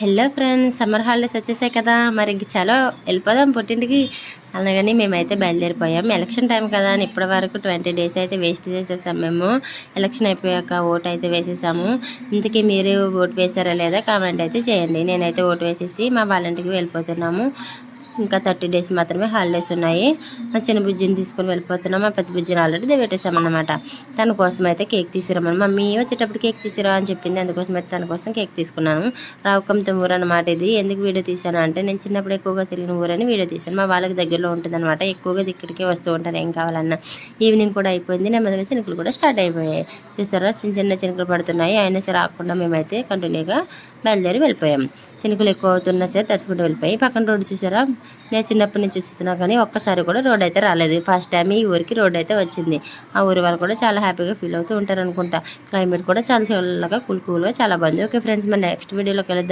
Hello friends, summer holidays వచ్చేసాయి కదా. మరి ఇంక చాలా వెళ్ళిపోదాం పుట్టింటికి. అలాగని మేమైతే బయలుదేరిపోయాం. ఎలక్షన్ టైం కదా అని ఇప్పటి వరకు 20 డేస్ అయితే వేస్ట్ చేసేసాం మేము. ఎలక్షన్ అయిపోయాక ఓటు అయితే వేసేసాము. ఇంతకీ మీరు ఓటు వేసారా లేదా కామెంట్ అయితే చేయండి. నేనైతే ఓటు వేసేసి మా వాళ్ళ ఇంటికి వెళ్ళిపోతున్నాము. ఇంకా 30 డేస్ మాత్రమే హాలిడేస్ ఉన్నాయి. మా చిన్న బుజ్జిని తీసుకొని వెళ్ళిపోతున్నాం. మా పెద్ద బుజ్జిని ఆల్రెడీ పెట్టేసామన్నమాట. తన కోసం అయితే కేక్ తీసుకురామని మమ్మీ వచ్చేటప్పుడు కేక్ తీసుకురా అని చెప్పింది. అందుకోసం అయితే తన కోసం కేక్ తీసుకున్నాను. రావుకంతం ఊరు అనమాట ఇది. ఎందుకు వీడియో తీసాను అంటే నేను చిన్నప్పుడు ఎక్కువగా తిరిగిన ఊరని వీడియో తీసాను. మా వాళ్ళకి దగ్గరలో ఉంటుంది అనమాట. ఎక్కువగా ఇక్కడికే వస్తూ ఉంటారు ఏం కావాలన్నా. ఈవినింగ్ కూడా అయిపోయింది. నెమ్మదిగా చినుకులు కూడా స్టార్ట్ అయిపోయాయి. చూస్తారా, చిన్న చిన్న చినుకులు పడుతున్నాయి. అయినా సరే రాకుండా మేమైతే కంటిన్యూగా బయలుదేరి వెళ్ళిపోయాం. చినుకులు ఎక్కువ అవుతున్నా సరే తడుచుకుంటూ వెళ్ళిపోయి పక్కన రోడ్డు చూసారా, నేను చిన్నప్పటి నుంచి చూస్తున్నా కానీ ఒక్కసారి కూడా రోడ్ అయితే రాలేదు. ఫస్ట్ టైం ఈ ఊరికి రోడ్ అయితే వచ్చింది. ఆ ఊరి వాళ్ళు కూడా చాలా హ్యాపీగా ఫీల్ అవుతూ ఉంటారు అనుకుంటా. క్లైమేట్ కూడా చాలా చల్లగా కూల్గా చాలా బాగుంది. ఓకే ఫ్రెండ్స్, మరి నెక్స్ట్ వీడియోలోకి వెళ్దాం.